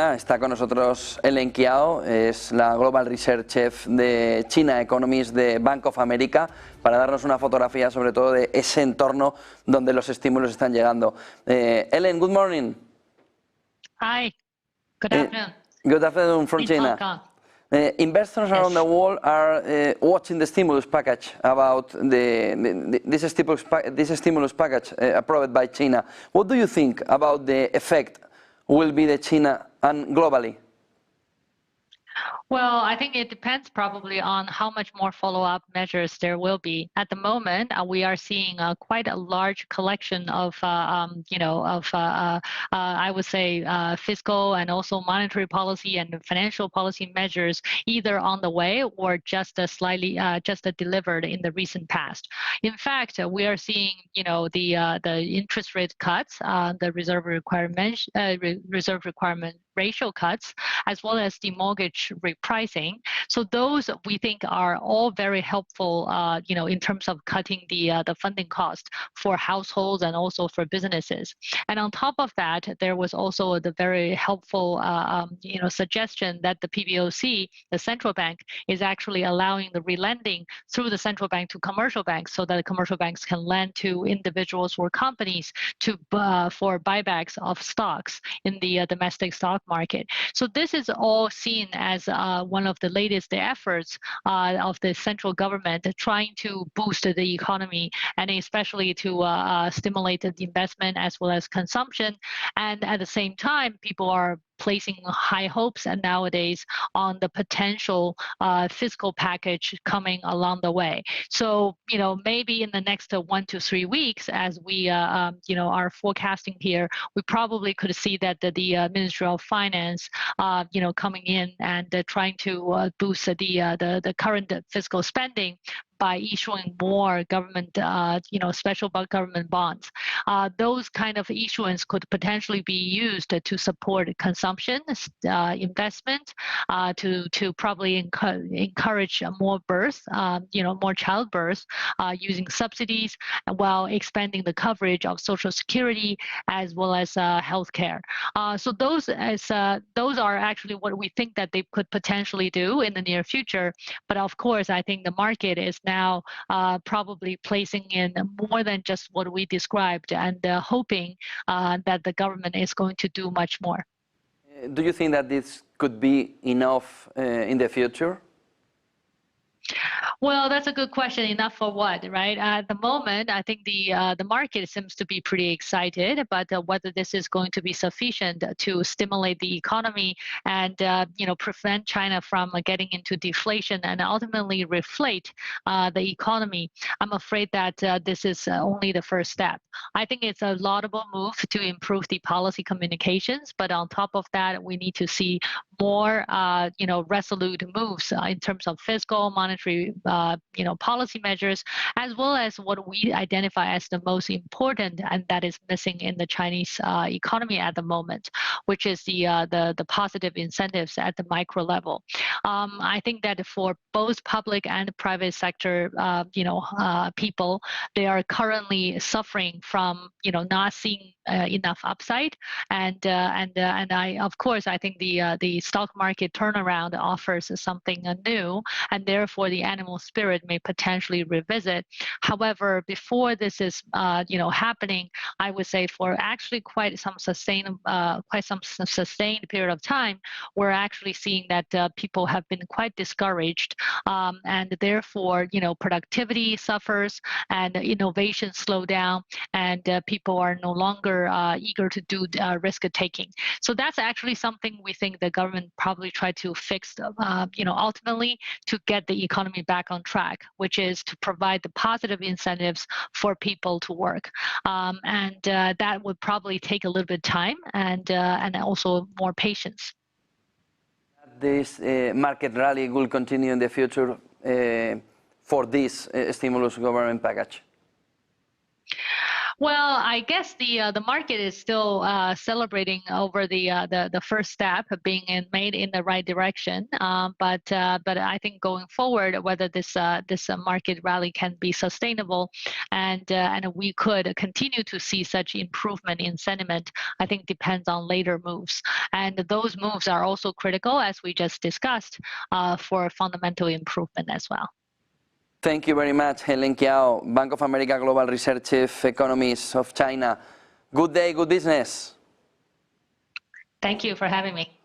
Está con nosotros Helen Qiao, es la Global Research Chef de China Economist de Bank of America, para darnos una fotografía sobre todo de ese entorno donde los estímulos están llegando. Helen, good morning. Hi, good afternoon. Good afternoon from China. Investors around the world are watching the stimulus package about this stimulus package approved by China. What do you think about the effect will be the China and globally? Well, I think it depends probably on how much more follow-up measures there will be. At the moment, we are seeing quite a large collection of, I would say, fiscal and also monetary policy and financial policy measures either on the way or just slightly delivered in the recent past. In fact, we are seeing, the interest rate cuts, the reserve requirement ratio cuts, as well as the mortgage repricing. So those we think are all very helpful, in terms of cutting the funding cost for households and also for businesses. And on top of that, there was also the very helpful, suggestion that the PBOC, the central bank, is actually allowing the relending through the central bank to commercial banks, so that the commercial banks can lend to individuals or companies for buybacks of stocks in the domestic stock market. So this is all seen as one of the latest efforts of the central government trying to boost the economy, and especially to stimulate the investment as well as consumption. And at the same time, people are placing high hopes and nowadays on the potential fiscal package coming along the way. So, maybe in the next 1 to 3 weeks, as we, are forecasting here, we probably could see that the Ministry of Finance, coming in and trying to boost the current fiscal spending by issuing more government, special government bonds. Those kind of issuance could potentially be used to support consumption, investment, to probably encourage more birth, more childbirth, using subsidies while expanding the coverage of Social Security as well as healthcare. So those are actually what we think that they could potentially do in the near future. But of course, I think the market is now probably placing in more than just what we described and hoping that the government is going to do much more. Do you think that this could be enough in the future? Well, that's a good question. Enough for what, right? At the moment, I think the market seems to be pretty excited, but whether this is going to be sufficient to stimulate the economy and prevent China from getting into deflation and ultimately reflate the economy, I'm afraid that this is only the first step. I think it's a laudable move to improve the policy communications, but on top of that, we need to see more resolute moves in terms of fiscal, monetary policy measures, as well as what we identify as the most important, and that is missing in the Chinese economy at the moment, which is the positive incentives at the micro level. I think that for both public and private sector people, they are currently suffering from not seeing enough upside, and I think the stock market turnaround offers something new, and therefore the animal spirit may potentially revisit. However, before this is happening, I would say for actually quite some sustained period of time, we're actually seeing that people have been quite discouraged, and therefore productivity suffers and innovation slow down, and people are no longer eager to do risk taking. So that's actually something we think the government probably tried to fix, ultimately to get the economy back on track, which is to provide the positive incentives for people to work, and that would probably take a little bit of time and also more patience. This market rally will continue in the future for this stimulus government package? Well, I guess the market is still celebrating over the first step being made in the right direction. But I think going forward, whether this market rally can be sustainable, and we could continue to see such improvement in sentiment, I think depends on later moves. And those moves are also critical, as we just discussed, for fundamental improvement as well. Thank you very much, Helen Qiao, Bank of America Global Research Chief Economist of China. Good day, good business. Thank you for having me.